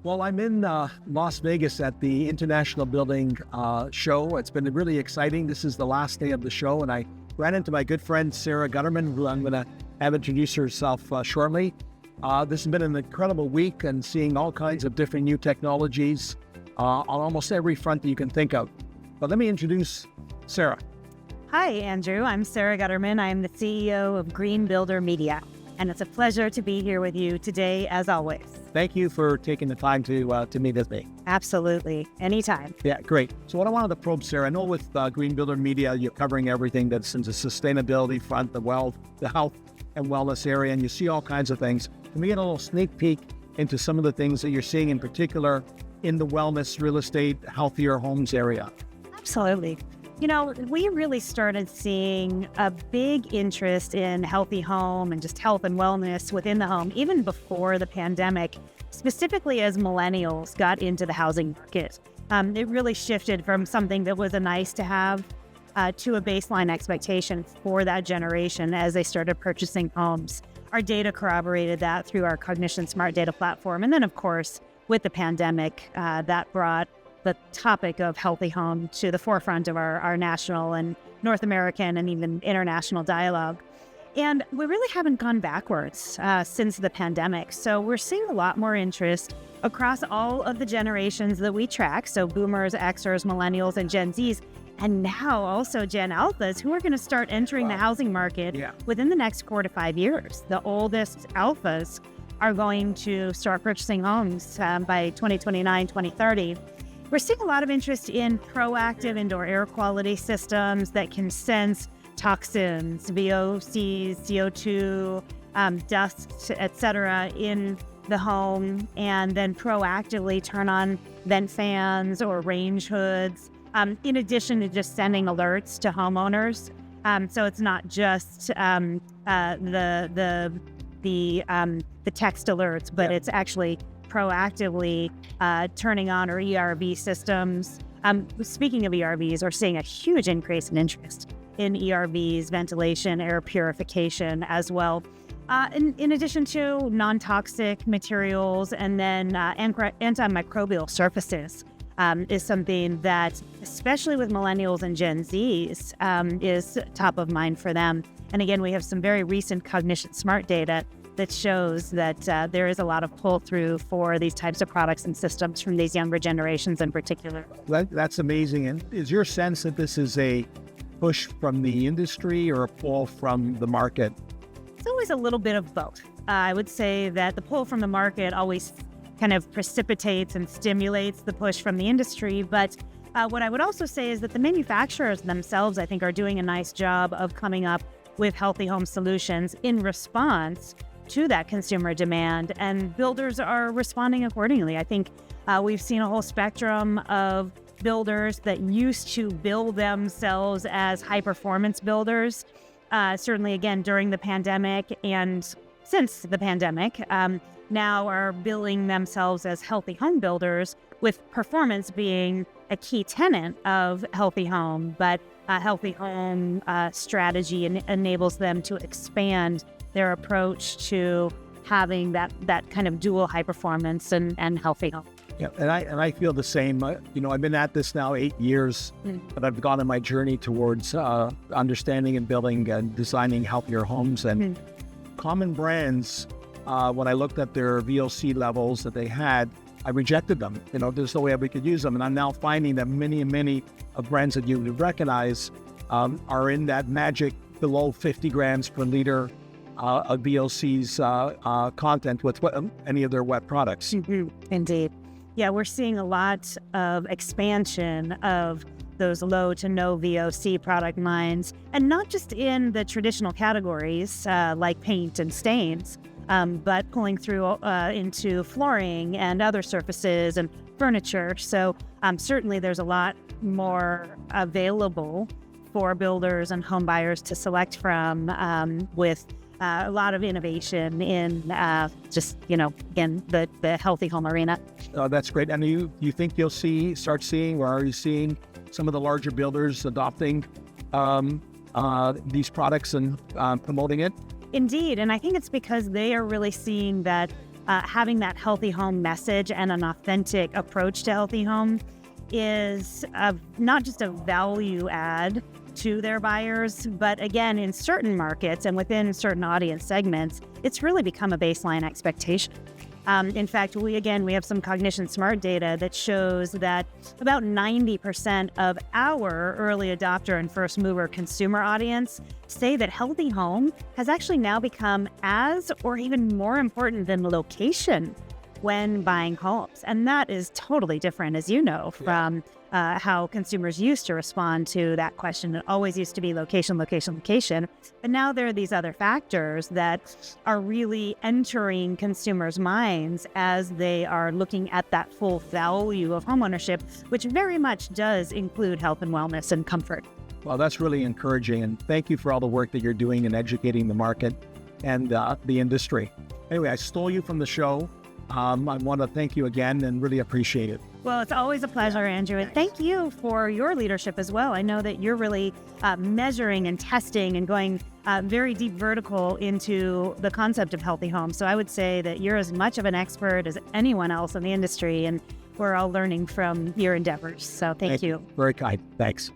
Well, I'm in Las Vegas at the International Building Show. It's been really exciting. This is the last day of the show, and I ran into my good friend, Sara Gutterman, who I'm going to have introduce herself shortly. This has been an incredible week and seeing all kinds of different new technologies on almost every front that you can think of. But let me introduce Sara. Hi, Andrew. I'm Sara Gutterman. I'm the CEO of Green Builder Media, and it's a pleasure to be here with you today, as always. Thank you for taking the time to meet with me. Absolutely. Anytime. Yeah, great. So what I wanted to probe, Sara, I know with Green Builder Media, you're covering everything that's in the sustainability front, the health and wellness area, and you see all kinds of things. Can we get a little sneak peek into some of the things that you're seeing in particular in the wellness, real estate, healthier homes area? Absolutely. You know, we really started seeing a big interest in healthy home and just health and wellness within the home, even before the pandemic, specifically as millennials got into the housing market. It really shifted from something that was a nice to have to a baseline expectation for that generation as they started purchasing homes. Our data corroborated that through our Cognition Smart Data platform. And then, of course, with the pandemic, that brought the topic of healthy home to the forefront of our national and North American and even international dialogue. And we really haven't gone backwards since the pandemic. So we're seeing a lot more interest across all of the generations that we track. So boomers, Xers, millennials, and Gen Zs, and now also Gen Alphas, who are going to start entering the housing market within the next 4 to 5 years. The oldest Alphas are going to start purchasing homes by 2029, 2030. We're seeing a lot of interest in proactive indoor air quality systems that can sense toxins, VOCs, CO2, dust, etc. in the home, and then proactively turn on vent fans or range hoods, in addition to just sending alerts to homeowners. So it's not just the text alerts, but it's actually proactively turning on our ERV systems. Speaking of ERVs, we're seeing a huge increase in interest in ERVs, ventilation, air purification as well. In addition to non-toxic materials, and then antimicrobial surfaces is something that, especially with millennials and Gen Zs, is top of mind for them. And again, we have some very recent Cognition Smart data that shows that there is a lot of pull-through for these types of products and systems from these younger generations in particular. That's amazing. And is your sense that this is a push from the industry or a pull from the market? It's always a little bit of both. I would say that the pull from the market always kind of precipitates and stimulates the push from the industry. But what I would also say is that the manufacturers themselves, I think, are doing a nice job of coming up with healthy home solutions in response to that consumer demand, and builders are responding accordingly. I think we've seen a whole spectrum of builders that used to build themselves as high-performance builders, certainly again during the pandemic and since the pandemic, now are billing themselves as healthy home builders, with performance being a key tenet of healthy home. But a healthy home strategy enables them to expand their approach to having that kind of dual high performance and healthy home. Yeah, and I feel the same. I've been at this now 8 years, but I've gone on my journey towards understanding and building and designing healthier homes. And common brands, when I looked at their VOC levels that they had, I rejected them. There's no way we could use them. And I'm now finding that many of brands that you would recognize are in that magic below 50 grams per liter of VOC's content with any of their wet products. Indeed. Yeah, we're seeing a lot of expansion of those low to no VOC product lines, and not just in the traditional categories like paint and stains, but pulling through into flooring and other surfaces and furniture. So certainly there's a lot more available for builders and home buyers to select from, with a lot of innovation in again, the healthy home arena. That's great. And you think you'll start seeing, or are you seeing some of the larger builders adopting these products and promoting it? Indeed. And I think it's because they are really seeing that having that healthy home message and an authentic approach to healthy home is not just a value add to their buyers, but again, in certain markets and within certain audience segments, it's really become a baseline expectation. In fact, we have some Cognition Smart data that shows that about 90% of our early adopter and first mover consumer audience say that healthy home has actually now become as or even more important than location when buying homes. And that is totally different, as you know, from how consumers used to respond to that question. It always used to be location, location, location. But now there are these other factors that are really entering consumers' minds as they are looking at that full value of homeownership, which very much does include health and wellness and comfort. Well, that's really encouraging. And thank you for all the work that you're doing in educating the market and the industry. Anyway, I stole you from the show. I want to thank you again and really appreciate it. Well, it's always a pleasure, Andrew. And thank you for your leadership as well. I know that you're really measuring and testing and going very deep vertical into the concept of healthy homes. So I would say that you're as much of an expert as anyone else in the industry, and we're all learning from your endeavors. So thank you. Very kind. Thanks.